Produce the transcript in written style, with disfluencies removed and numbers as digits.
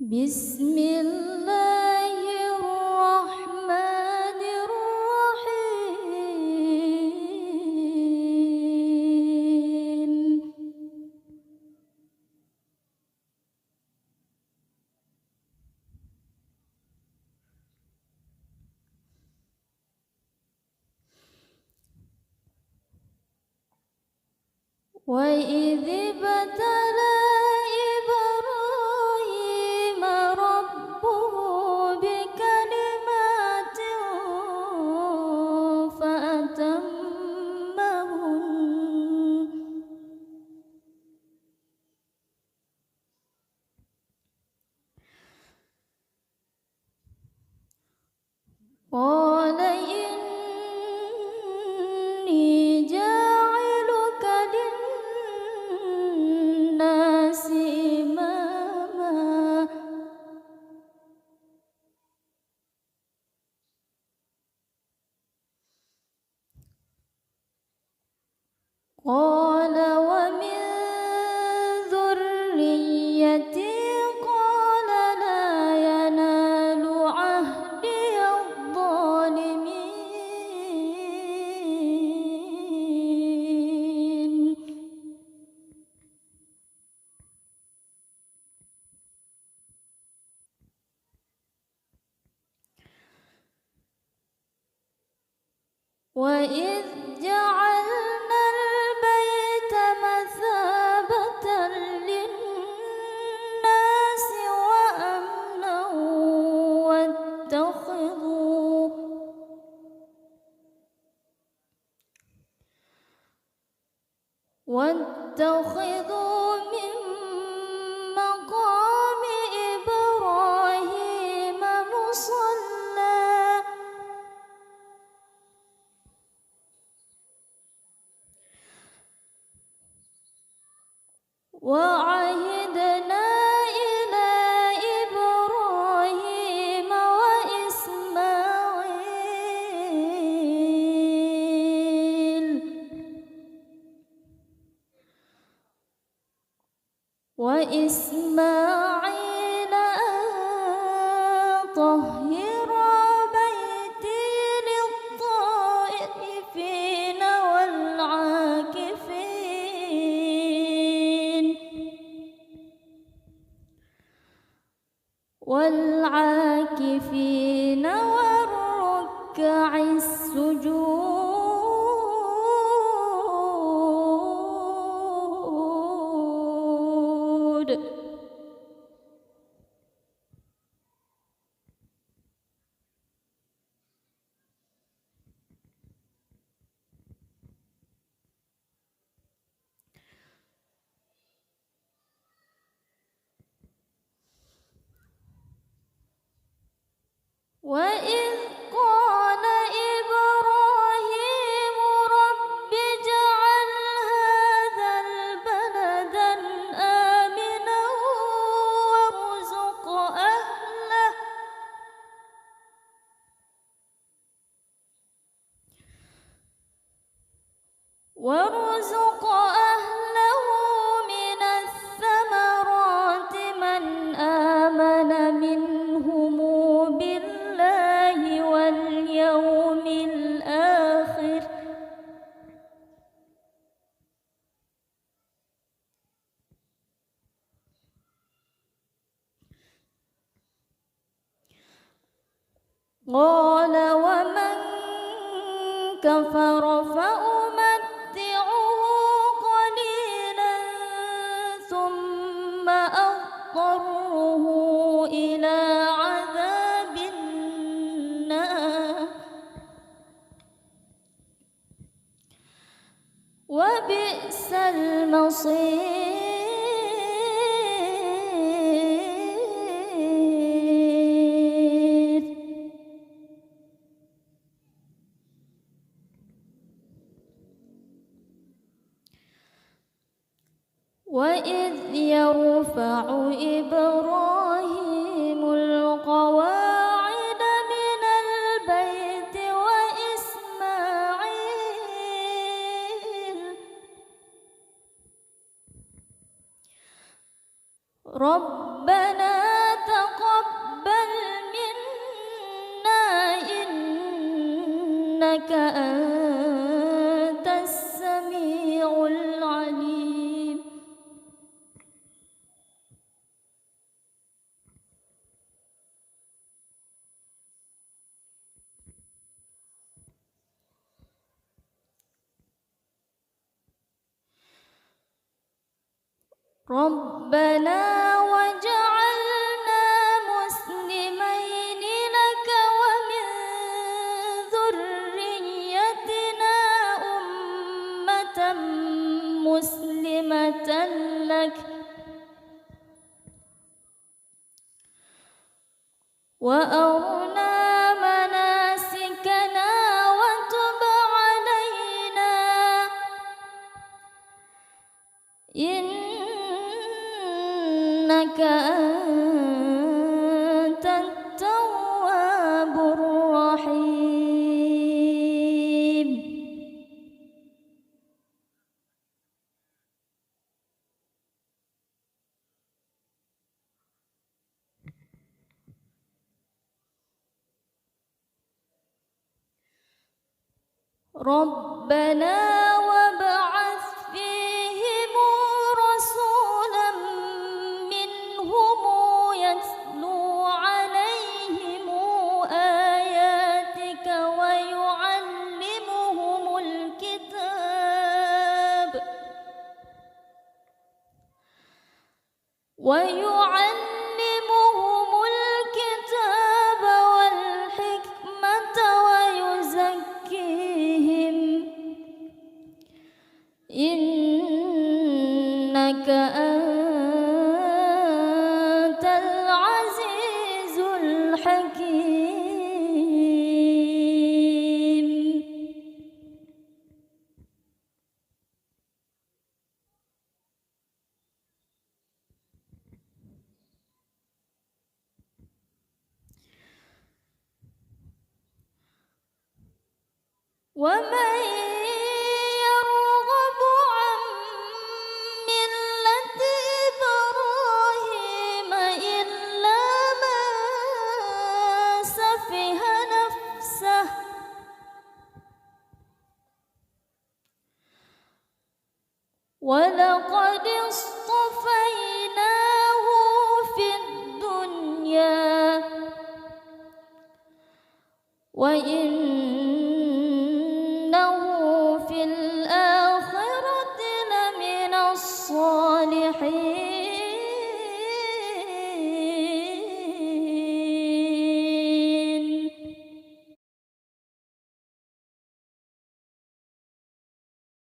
بسم الله الرحمن الرحيم. وإذ ابتلى إبراهيم ربه بكلمات فأتمهن قال إني جاعلك للناس إماما قال ومن ذريتي قال لا ينال عهدي الظالمين. وإذ جعلنا البيت مثابة للناس وأمنا واتخذوا من مقام إبراهيم مصلى وعهدنا إلى إبراهيم وإسماعيل أن طهر بيتي للطائفين والعاكفين والركع السجود. وإذ قال إبراهيم رب اجعل هذا البلد آمنا وارزق أهله من الثمرات من آمن منهم بالله واليوم الآخر قال ومن كفر فأمتعه قليلا ثم أضطره إلى عذاب النار وبئس المصير. وإذ يرفع إبراهيم القواعد من البيت وإسماعيل ربنا ربنا وجعلنا مسلمين لك ومن ذريتنا أمة مسلمة لك وأرنا مناسكنا وتب علينا إنك أنت التواب الرحيم. ربنا وابعث فيهم رسولا منهم يتلو عليهم آياتك ويعلمهم الكتاب والحكمة ويزكيهم إنك أنت العزيز الحكيم. ومن يرغب عن ملة إبراهيم إلا من سفه نفسه ولقد اصطفيناه في الدنيا وإنه في الآخرة لمن الصالحين.